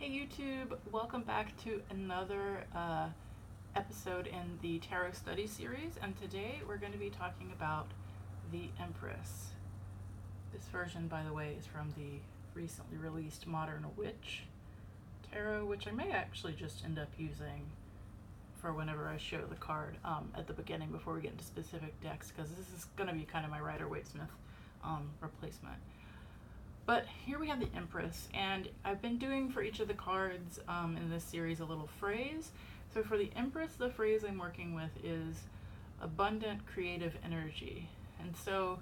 Hey YouTube, welcome back to another episode in the Tarot Study Series, and today we're going to be talking about the Empress. This version, by the way, is from the recently released Modern Witch Tarot, which I may actually just end up using for whenever I show the card at the beginning before we get into specific decks, because this is going to be kind of my Rider-Waite-Smith replacement. But here we have the Empress, and I've been doing for each of the cards in this series a little phrase. So for the Empress, the phrase I'm working with is abundant creative energy. And so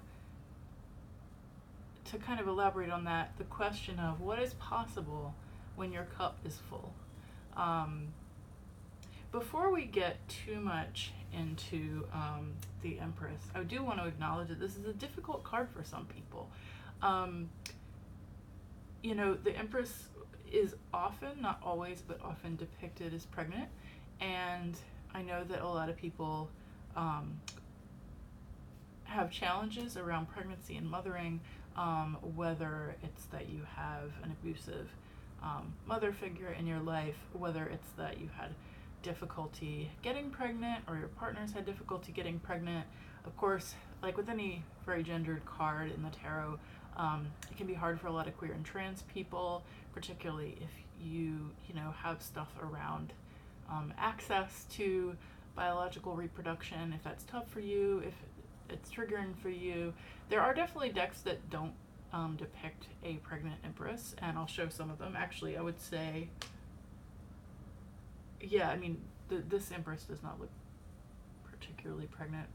to kind of elaborate on that, the question of what is possible when your cup is full. Before we get too much into the Empress, I do want to acknowledge that this is a difficult card for some people. You know, the Empress is often, not always, but often depicted as pregnant. And I know that a lot of people have challenges around pregnancy and mothering, whether it's that you have an abusive mother figure in your life, whether it's that you had difficulty getting pregnant or your partner's had difficulty getting pregnant. Of course, like with any very gendered card in the tarot, it can be hard for a lot of queer and trans people, particularly if you have stuff around access to biological reproduction, if that's tough for you, if it's triggering for you. There are definitely decks that don't depict a pregnant Empress, and I'll show some of them. Actually, I would say, yeah, I mean, this Empress does not look particularly pregnant.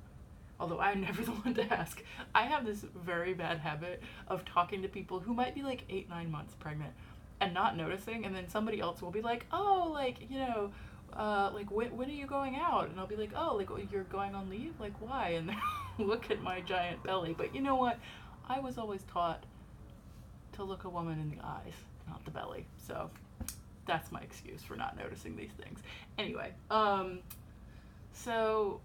Although I'm never the one to ask. I have this very bad habit of talking to people who might be like 8-9 months pregnant and not noticing, and then somebody else will be like, oh, like, like when are you going out? And I'll be like, oh, like you're going on leave? Like why? And they'll look at my giant belly. But you know what? I was always taught to look a woman in the eyes, not the belly. So that's my excuse for not noticing these things. Anyway, so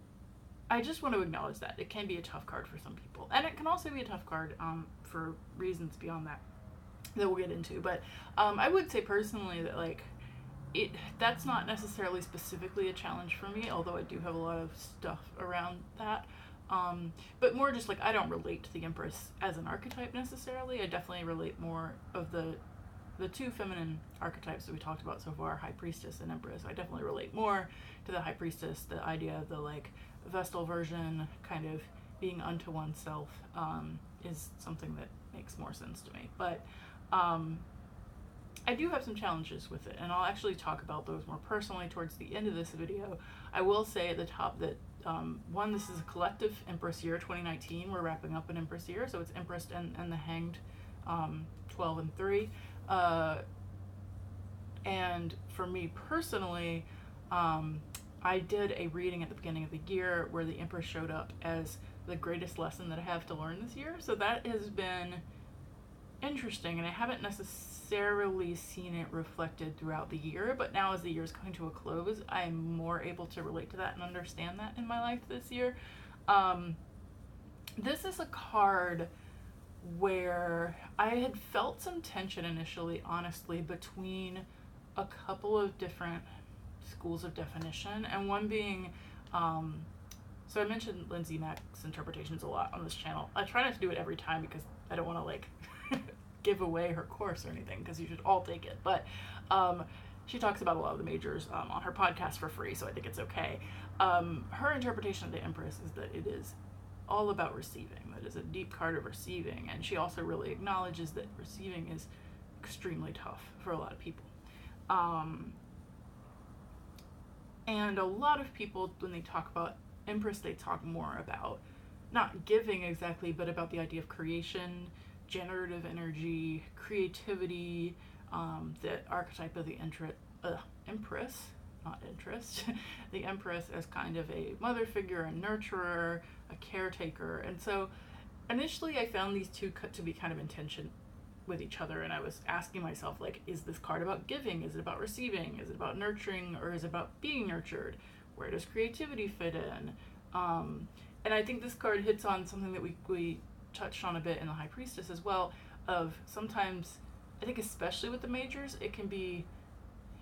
I just want to acknowledge that it can be a tough card for some people, and it can also be a tough card for reasons beyond that we'll get into. But I would say personally that that's not necessarily specifically a challenge for me, although I do have a lot of stuff around that. But more just like I don't relate to the Empress as an archetype necessarily. I definitely relate more of the two feminine archetypes that we talked about so far, High Priestess and Empress. I definitely relate more to the High Priestess, the idea of the Vestal version, kind of being unto oneself, is something that makes more sense to me. But I do have some challenges with it, and I'll actually talk about those more personally towards the end of this video. I will say at the top that one, this is a collective Empress year 2019. We're wrapping up an Empress year, so it's Empress and the Hanged, 12 and 3. And for me personally, I did a reading at the beginning of the year where the Empress showed up as the greatest lesson that I have to learn this year. So that has been interesting, and I haven't necessarily seen it reflected throughout the year, but now as the year is coming to a close, I'm more able to relate to that and understand that in my life this year. This is a card where I had felt some tension initially, honestly, between a couple of different schools of definition, and one being, so I mentioned Lindsay Mack's interpretations a lot on this channel. I try not to do it every time because I don't want to give away her course or anything, because you should all take it, but she talks about a lot of the majors on her podcast for free, so I think it's okay. Her interpretation of the Empress is that it is all about receiving. That is a deep card of receiving, and she also really acknowledges that receiving is extremely tough for a lot of people. And a lot of people, when they talk about Empress, they talk more about not giving exactly, but about the idea of creation, generative energy, creativity, the archetype of the Empress, not interest, the Empress as kind of a mother figure, a nurturer, a caretaker. And so initially I found these two to be kind of in tension with each other, and I was asking myself, is this card about giving? Is it about receiving? Is it about nurturing, or is it about being nurtured? Where does creativity fit in? And I think this card hits on something that we touched on a bit in the High Priestess as well, of sometimes, I think especially with the majors, it can be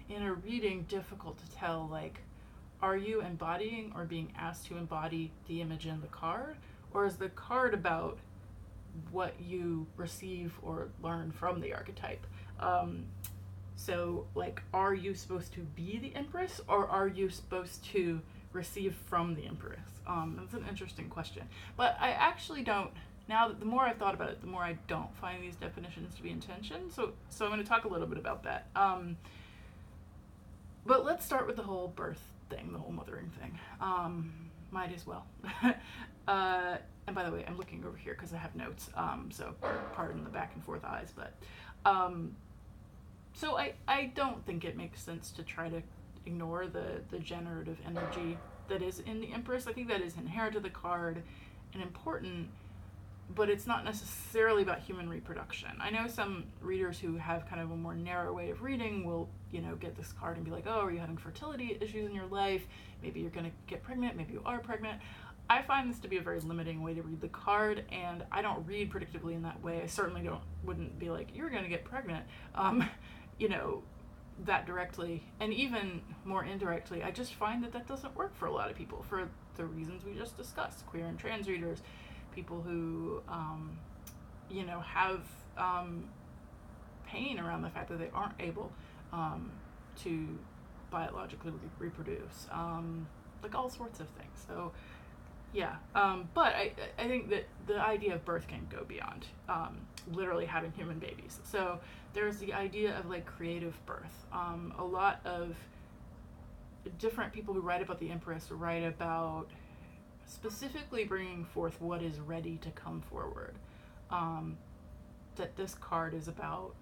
in a reading difficult to tell, like, are you embodying or being asked to embody the image in the card, or is the card about what you receive or learn from the archetype? So, like, are you supposed to be the Empress, or are you supposed to receive from the Empress? That's an interesting question. But I actually don't, now that the more I've thought about it, the more I don't find these definitions to be intention. So I'm going to talk a little bit about that. But let's start with the whole birth thing, the whole mothering thing. Might as well. And by the way, I'm looking over here because I have notes, so pardon the back and forth eyes, but so I don't think it makes sense to try to ignore the generative energy that is in the Empress. I think that is inherent to the card and important, but it's not necessarily about human reproduction. I know some readers who have kind of a more narrow way of reading will, get this card and be like, oh, are you having fertility issues in your life? Maybe you're going to get pregnant. Maybe you are pregnant. I find this to be a very limiting way to read the card, and I don't read predictively in that way. I certainly wouldn't be like, you're going to get pregnant, that directly. And even more indirectly, I just find that doesn't work for a lot of people for the reasons we just discussed. Queer and trans readers, people who, have pain around the fact that they aren't able to biologically reproduce, like all sorts of things. So yeah, but I think that the idea of birth can go beyond literally having human babies. So there's the idea of like creative birth. A lot of different people who write about the Empress write about specifically bringing forth what is ready to come forward. That this card is about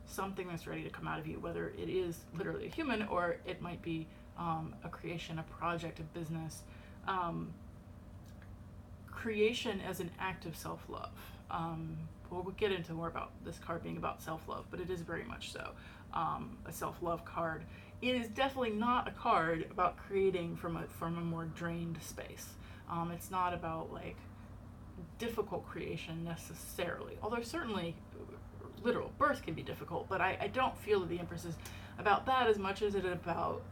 something that's ready to come out of you, whether it is literally a human or it might be a creation, a project, a business. Creation as an act of self-love. We'll get into more about this card being about self-love, but it is very much so a self-love card. It is definitely not a card about creating from a more drained space. It's not about like difficult creation necessarily, although certainly literal birth can be difficult, but I don't feel that the Empress is about that as much as it is about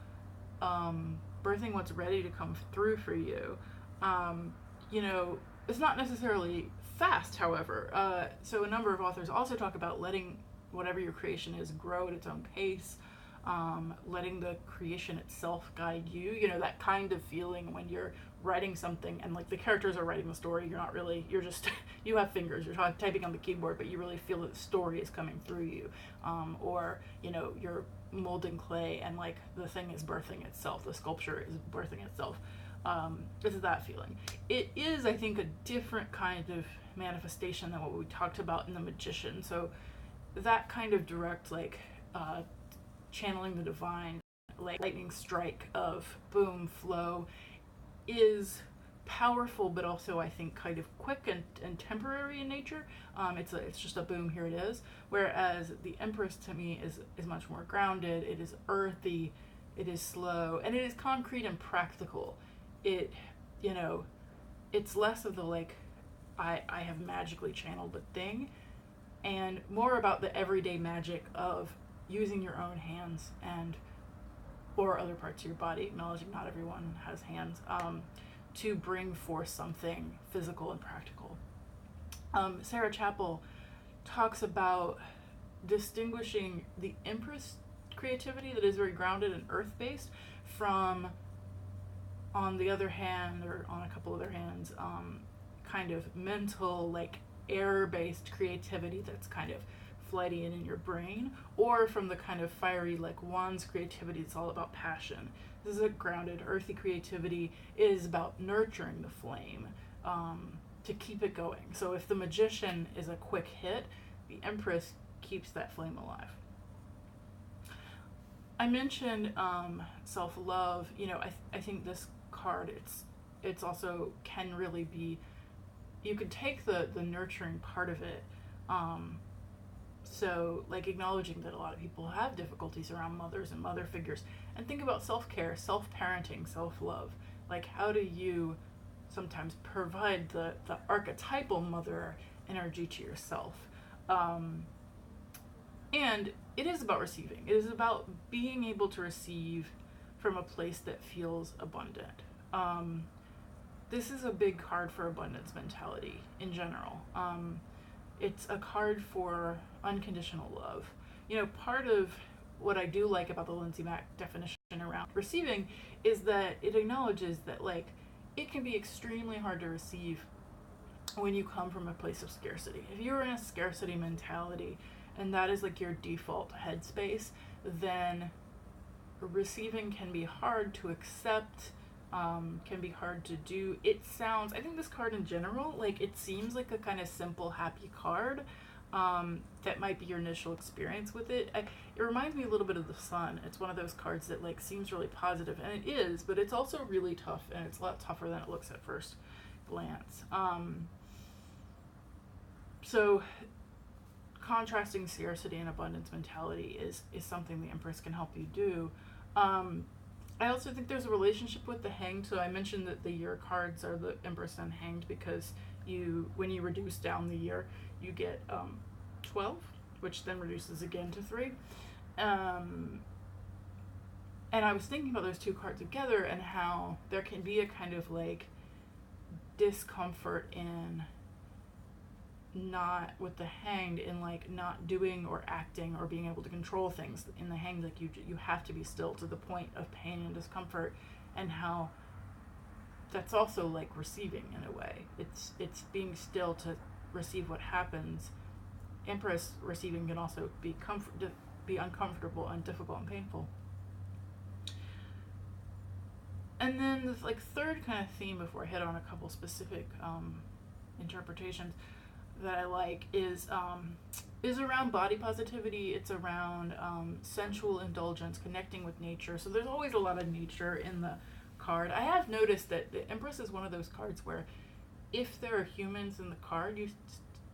birthing what's ready to come through for you. It's not necessarily fast, however. So a number of authors also talk about letting whatever your creation is grow at its own pace, letting the creation itself guide you. That kind of feeling when you're writing something and like the characters are writing the story, you're just, you have fingers, you're typing on the keyboard, but you really feel that the story is coming through you. Or, you're molding clay and like the thing is birthing itself, the sculpture is birthing itself. This is that feeling. It is, I think, a different kind of manifestation than what we talked about in The Magician. So that kind of direct, like, channeling the divine, like lightning strike of boom, flow, is powerful, but also I think kind of quick and temporary in nature. It's just a boom, here it is. Whereas the Empress to me is much more grounded. It is earthy, it is slow, and it is concrete and practical. It's less of the like, I have magically channeled the thing, and more about the everyday magic of using your own hands or other parts of your body, acknowledging not everyone has hands, to bring forth something physical and practical. Sarah Chappell talks about distinguishing the Empress creativity that is very grounded and earth-based from, on the other hand, or on a couple other hands, kind of mental, like air-based creativity that's kind of flighty and in your brain, or from the kind of fiery, like wands creativity that's all about passion. This is a grounded, earthy creativity. It is about nurturing the flame to keep it going. So if the Magician is a quick hit, the Empress keeps that flame alive. I mentioned self-love. I think this card, it's also can really be, you could take the nurturing part of it, so like acknowledging that a lot of people have difficulties around mothers and mother figures, and think about self-care, self-parenting, self-love. Like, how do you sometimes provide the archetypal mother energy to yourself? And it is about receiving. It is about being able to receive from a place that feels abundant. This is a big card for abundance mentality in general. It's a card for unconditional love. Part of what I do like about the Lindsay Mack definition around receiving is that it acknowledges that, like, it can be extremely hard to receive when you come from a place of scarcity. If you're in a scarcity mentality and that is like your default headspace, then receiving can be hard to accept, can be hard to do. I think this card in general, like, it seems like a kind of simple, happy card. That might be your initial experience with it. It reminds me a little bit of the Sun. It's one of those cards that, like, seems really positive, and it is, but it's also really tough, and it's a lot tougher than it looks at first glance. So contrasting scarcity and abundance mentality is something the Empress can help you do. I also think there's a relationship with the Hanged. So I mentioned that the year cards are the Empress and Hanged because when you reduce down the year, you get 12, which then reduces again to 3. And I was thinking about those two cards together and how there can be a kind of, like, discomfort in not with the Hanged, in, like, not doing or acting or being able to control things. In the Hanged, like, you have to be still to the point of pain and discomfort, and how that's also like receiving in a way. It's being still to receive what happens. Empress receiving can also be uncomfortable and difficult and painful. And then the, like, third kind of theme, before I hit on a couple specific interpretations that I like, is around body positivity. It's around sensual indulgence, connecting with nature. So there's always a lot of nature in the card. I have noticed that the Empress is one of those cards where if there are humans in the card, you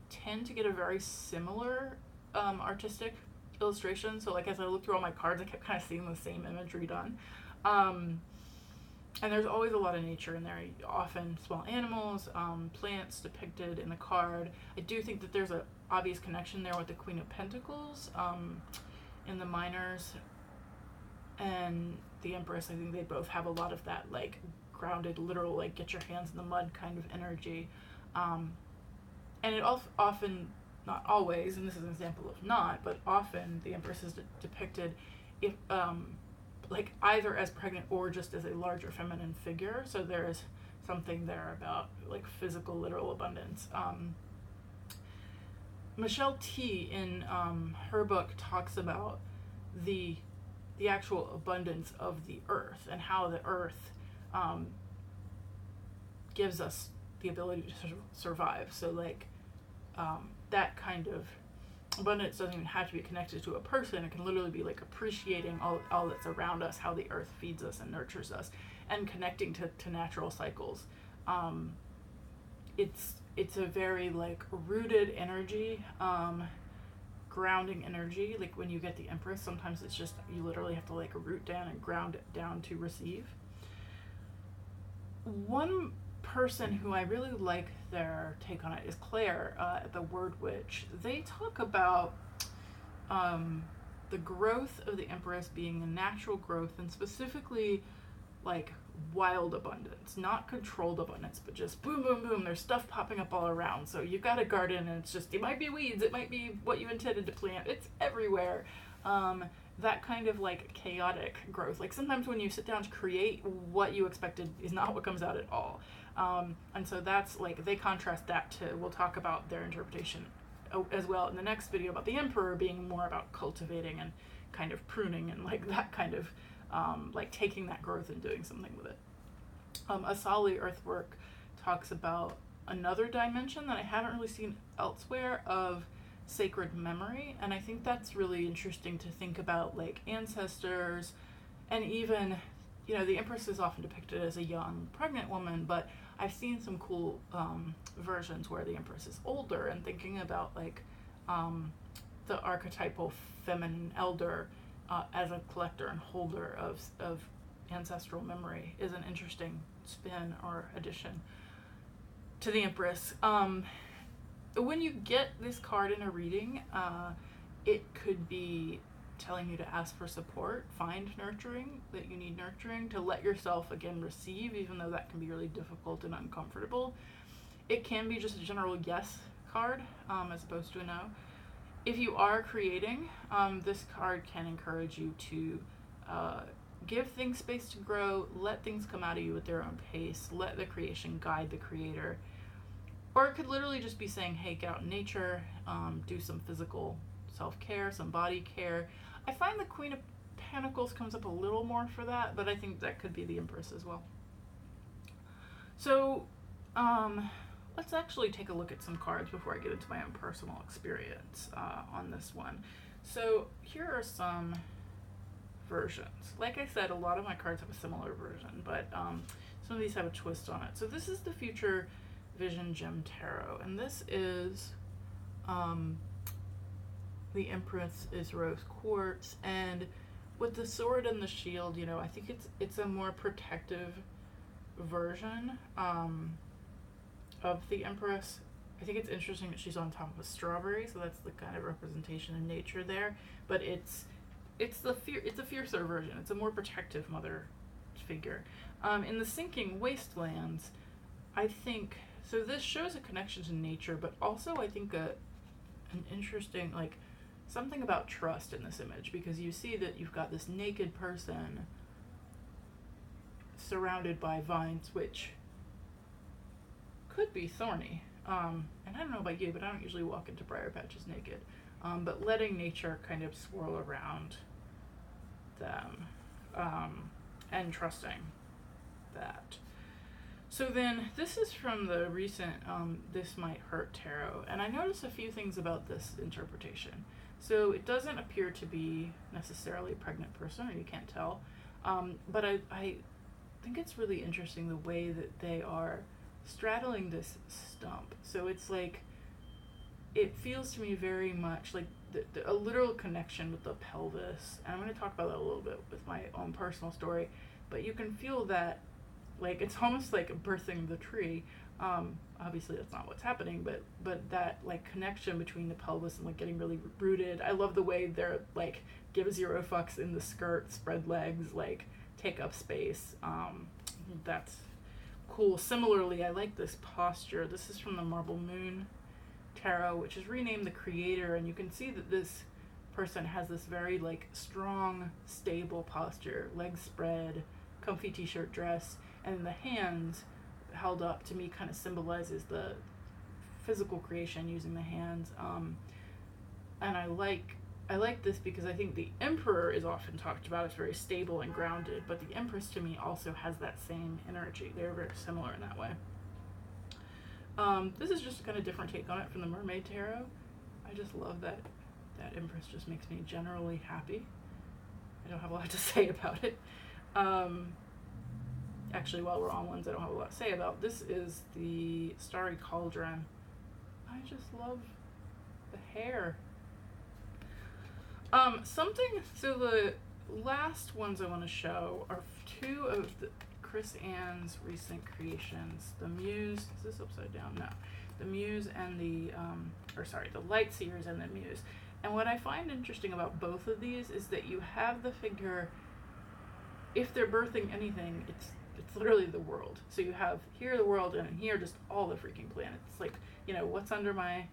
tend to get a very similar artistic illustration. So, like, as I looked through all my cards, I kept kind of seeing the same imagery done. And there's always a lot of nature in there, often small animals, plants depicted in the card. I do think that there's an obvious connection there with the Queen of Pentacles in the minors and the Empress. I think they both have a lot of that, like, grounded, literal, like, get your hands in the mud kind of energy. And it often, not always, and this is an example of not, but often the Empress is depicted if like either as pregnant or just as a larger feminine figure. So there is something there about, like, physical, literal abundance. Michelle T in her book talks about the actual abundance of the earth and how the earth gives us the ability to survive. So, like, that kind of abundance doesn't even have to be connected to a person. It can literally be, like, appreciating all that's around us, how the earth feeds us and nurtures us, and connecting to natural cycles. It's a very, like, rooted energy, grounding energy. Like, when you get the Empress, sometimes it's just, you literally have to, like, root down and ground it down to receive. One person who I really like their take on it is Claire at the Word Witch. They talk about the growth of the Empress being a natural growth, and specifically, like, wild abundance, not controlled abundance, but just boom, boom, boom. There's stuff popping up all around. So you've got a garden, and it's just, it might be weeds, it might be what you intended to plant. It's everywhere. That kind of, like, chaotic growth. Like, sometimes when you sit down to create, what you expected is not what comes out at all. And so that's, like, they contrast that to, we'll talk about their interpretation as well in the next video about the Emperor being more about cultivating and kind of pruning and, like, that kind of, like, taking that growth and doing something with it. Asali Earthwork talks about another dimension that I haven't really seen elsewhere of sacred memory, and I think that's really interesting to think about, like, ancestors, and even, the Empress is often depicted as a young pregnant woman, but I've seen some cool versions where the Empress is older, and thinking about, like, the archetypal feminine elder as a collector and holder of ancestral memory is an interesting spin or addition to the Empress. When you get this card in a reading, it could be telling you to ask for support, find nurturing, that you need nurturing, to let yourself again receive, even though that can be really difficult and uncomfortable. It can be just a general yes card, as opposed to a no. If you are creating, this card can encourage you to give things space to grow, let things come out of you at their own pace, let the creation guide the creator. Or it could literally just be saying, hey, get out in nature, do some physical self-care, some body care. I find the Queen of Pentacles comes up a little more for that, but I think that could be the Empress as well. So let's actually take a look at some cards before I get into my own personal experience on this one. So here are some versions. Like I said, a lot of my cards have a similar version, but some of these have a twist on it. So this is the Future Vision Gem Tarot, and this is the Empress is rose quartz, and with the sword and the shield, you know, I think it's a more protective version of the Empress. I think it's interesting that she's on top of a strawberry, so that's the kind of representation in nature there. But it's a fiercer version. It's a more protective mother figure. In the Sinking Wastelands, I think so. This shows a connection to nature, but also I think an interesting, like, something about trust in this image, because you see that you've got this naked person surrounded by vines, which could be thorny. And I don't know about you, but I don't usually walk into briar patches naked. But letting nature kind of swirl around them, and trusting that. So then, this is from the recent This Might Hurt Tarot, and I noticed a few things about this interpretation. So it doesn't appear to be necessarily a pregnant person, or you can't tell, but I think it's really interesting the way that they are straddling this stump. So it's like, it feels to me very much like a literal connection with the pelvis, and I'm going to talk about that a little bit with my own personal story, but you can feel that, like, it's almost like birthing the tree. Obviously that's not what's happening, but that, like, connection between the pelvis and, like, getting really rooted. I love the way they're like, give 0 fucks in the skirt, spread legs, like, take up space. That's cool. Similarly, I like this posture. This is from the Marble Moon Tarot, which is renamed the Creator, and you can see that this person has this very, like, strong, stable posture, legs spread, comfy t-shirt dress, and the hands held up to me kind of symbolizes the physical creation using the hands. And I like this because I think the Emperor is often talked about as very stable and grounded, but the Empress to me also has that same energy. They're very similar in that way. This is just a kind of different take on it from the Mermaid Tarot. I just love that Empress just makes me generally happy. I don't have a lot to say about it. Actually, while we're on ones I don't have a lot to say about, this is the Starry Cauldron. I just love the hair. So the last ones I want to show are 2 of Chris Ann's recent creations. The Muse, is this upside down? No. The Muse and the Light Seers and the Muse. And what I find interesting about both of these is that you have the figure, if they're birthing anything, it's literally the world. So you have here the world, and here just all the freaking planets. Like, you know, what's under my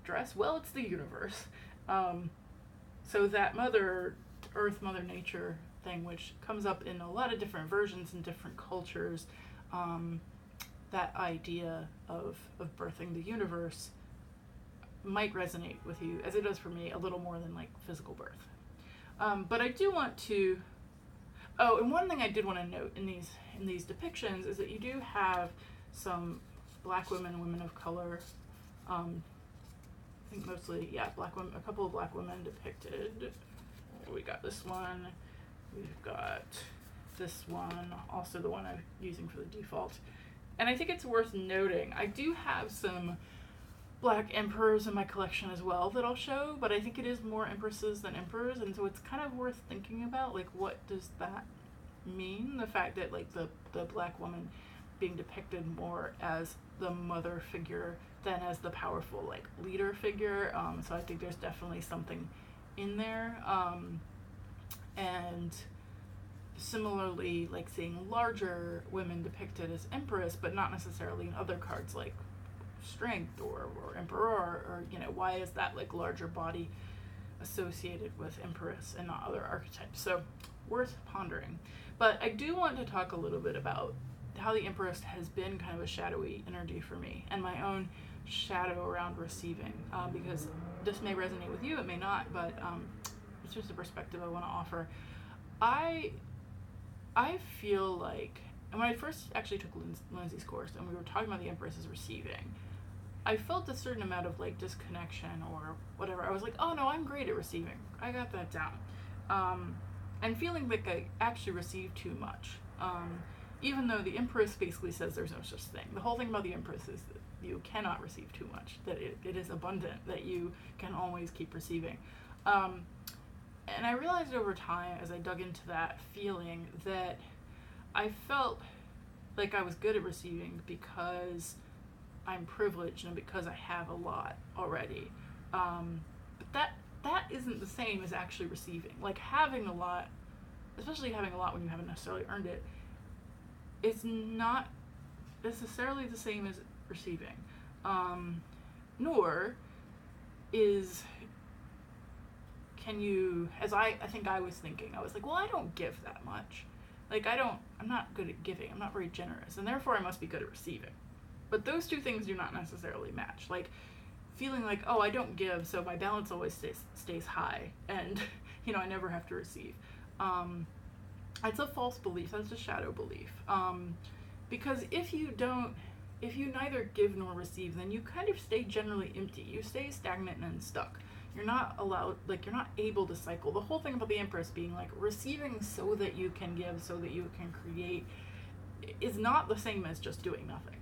dress? Well, it's the universe. So that Mother Earth, Mother Nature thing, which comes up in a lot of different versions in different cultures, that idea of birthing the universe might resonate with you, as it does for me, a little more than, like, physical birth. But I do want to, and one thing I did want to note in these depictions is that you do have some black women, women of color, I think mostly, black women, a couple of black women depicted. We got this one, we've got this one, also the one I'm using for the default. And I think it's worth noting, I do have some black emperors in my collection as well that I'll show, but I think it is more empresses than emperors, and so it's kind of worth thinking about, like, what does that mean? The fact that, like, the black woman being depicted more as the mother figure than as the powerful, like, leader figure. So I think there's definitely something in there. And similarly, like seeing larger women depicted as Empress, but not necessarily in other cards like Strength or Emperor, or why is that like larger body associated with Empress and not other archetypes? So worth pondering. But I do want to talk a little bit about how the Empress has been kind of a shadowy energy for me, and my own shadow around receiving, because this may resonate with you, it may not, but it's just a perspective I want to offer. I feel like, and when I first actually took Lindsay's course and we were talking about the Empress as receiving, I felt a certain amount of like disconnection or whatever. I was like, oh no, I'm great at receiving. I got that down. And feeling like I actually receive too much. Even though the Empress basically says there's no such thing. The whole thing about the Empress is that you cannot receive too much, that it is abundant, that you can always keep receiving. And I realized over time, as I dug into that feeling, that I felt like I was good at receiving because I'm privileged and because I have a lot already. But that isn't the same as actually receiving. Like having a lot, especially having a lot when you haven't necessarily earned it, it's not necessarily the same as receiving. Nor is, can you, as I think I was thinking, I was like, well, I don't give that much. Like I'm not good at giving, I'm not very generous, and therefore I must be good at receiving. But those two things do not necessarily match. Like feeling like, oh, I don't give, so my balance always stays high, and I never have to receive. It's a false belief. That's a shadow belief. Because if you neither give nor receive, then you kind of stay generally empty. You stay stagnant and stuck. You're not allowed, like you're not able to cycle. The whole thing about the Empress being like receiving so that you can give, so that you can create, is not the same as just doing nothing.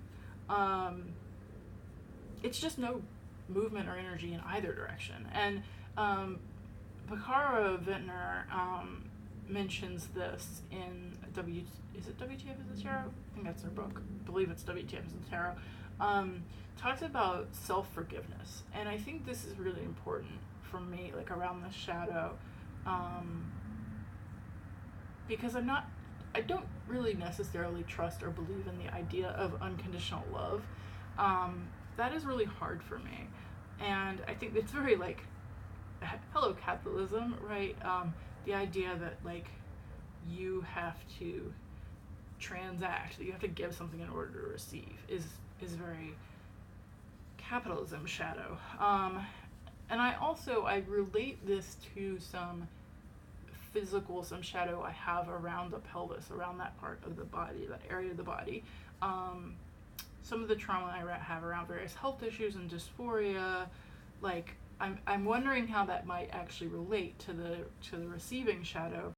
It's just no movement or energy in either direction. And Baccara Vintner mentions this in is it WTF is the Tarot? I think that's their book. I believe it's WTF is the Tarot. Talks about self-forgiveness, and I think this is really important for me, like around the shadow, because I don't really necessarily trust or believe in the idea of unconditional love. That is really hard for me, and I think it's very like, hello capitalism, right? The idea that like you have to transact, that you have to give something in order to receive is very capitalism shadow. And I relate this to some shadow I have around the pelvis, around that part of the body, that area of the body. Some of the trauma I have around various health issues and dysphoria, like I'm wondering how that might actually relate to the receiving shadow.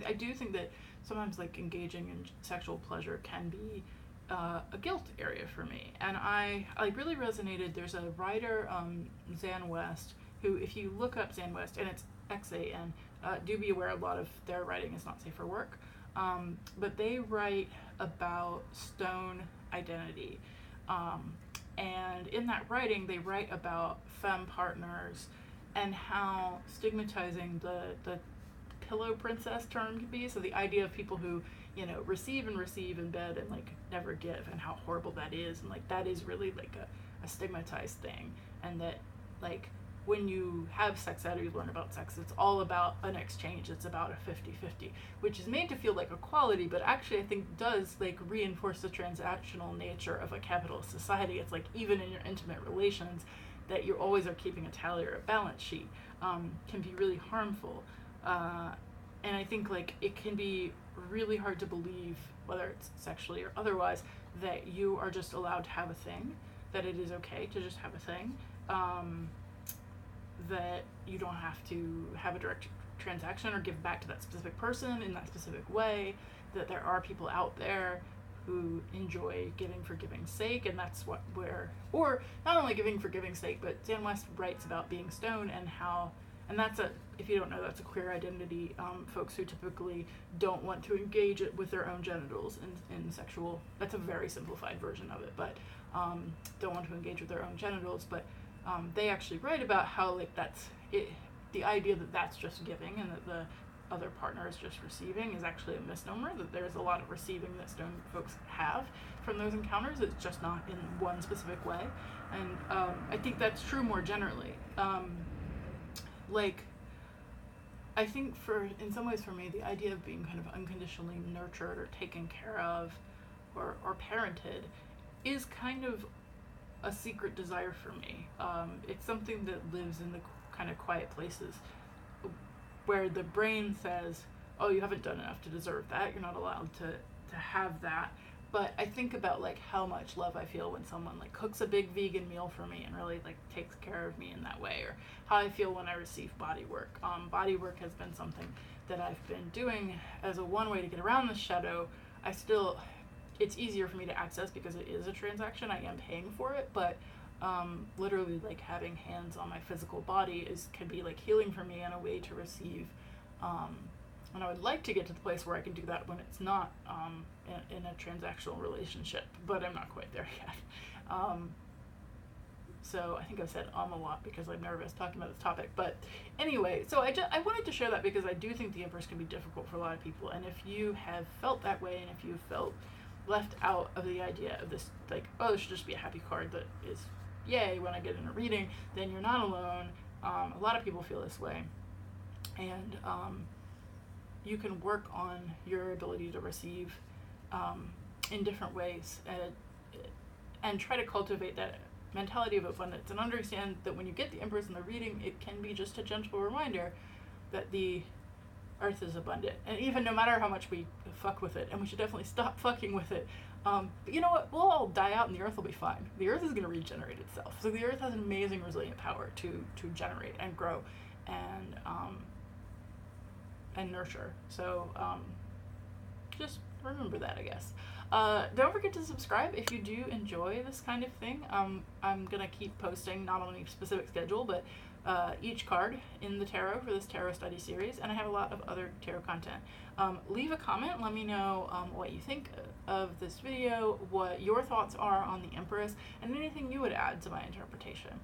I do think that sometimes like engaging in sexual pleasure can be a guilt area for me, and I really resonated. There's a writer, Zan West, who, if you look up Zan West, and it's XAN, do be aware a lot of their writing is not safe for work, but they write about stone identity, and in that writing they write about femme partners and how stigmatizing the pillow princess term can be. So the idea of people who receive in bed and like never give, and how horrible that is, and like that is really like a stigmatized thing, and that like when you have sex ed or you learn about sex, it's all about an exchange. It's about a 50-50, which is made to feel like equality, but actually I think does like reinforce the transactional nature of a capitalist society. It's like even in your intimate relations, that you always are keeping a tally or a balance sheet, can be really harmful. And I think like it can be really hard to believe, whether it's sexually or otherwise, that you are just allowed to have a thing, that it is okay to just have a thing, that you don't have to have a direct transaction or give back to that specific person in that specific way, that there are people out there who enjoy giving for giving's sake, and that's or not only giving for giving's sake, but Dan West writes about being stone and how, and that's if you don't know, that's a queer identity, folks who typically don't want to engage it with their own genitals in sexual, that's a very simplified version of it, but don't want to engage with their own genitals, but they actually write about how like that's it, the idea that that's just giving and that the other partner is just receiving is actually a misnomer, that there's a lot of receiving that stone folks have from those encounters. It's just not in one specific way. And I think that's true more generally. Like, I think in some ways for me, the idea of being kind of unconditionally nurtured or taken care of or parented is kind of a secret desire for me. It's something that lives in the kind of quiet places where the brain says, oh, you haven't done enough to deserve that. You're not allowed to have that. But I think about like how much love I feel when someone like cooks a big vegan meal for me and really like takes care of me in that way, or how I feel when I receive body work. Body work has been something that I've been doing as a one way to get around the shadow. It's easier for me to access because it is a transaction. I am paying for it, but literally like having hands on my physical body can be like healing for me and a way to receive. And I would like to get to the place where I can do that when it's not in a transactional relationship, but I'm not quite there yet. So I think I've said a lot because I'm nervous talking about this topic. But anyway, so I wanted to share that because I do think the Empress can be difficult for a lot of people. And if you have felt that way, and if you felt left out of the idea of this, like, oh, this should just be a happy card that is yay when I get in a reading, then you're not alone. A lot of people feel this way. And you can work on your ability to receive in different ways and try to cultivate that mentality of abundance and understand that when you get the Empress in the reading, it can be just a gentle reminder that the earth is abundant. And even no matter how much we fuck with it, and we should definitely stop fucking with it, but you know what? We'll all die out and the earth will be fine. The earth is going to regenerate itself. So the earth has an amazing resilient power to generate and grow and nurture. So just remember that, I guess. Don't forget to subscribe if you do enjoy this kind of thing. I'm gonna keep posting, not on any specific schedule, but each card in the tarot for this tarot study series, and I have a lot of other tarot content. Leave a comment, let me know what you think of this video, what your thoughts are on the Empress, and anything you would add to my interpretation.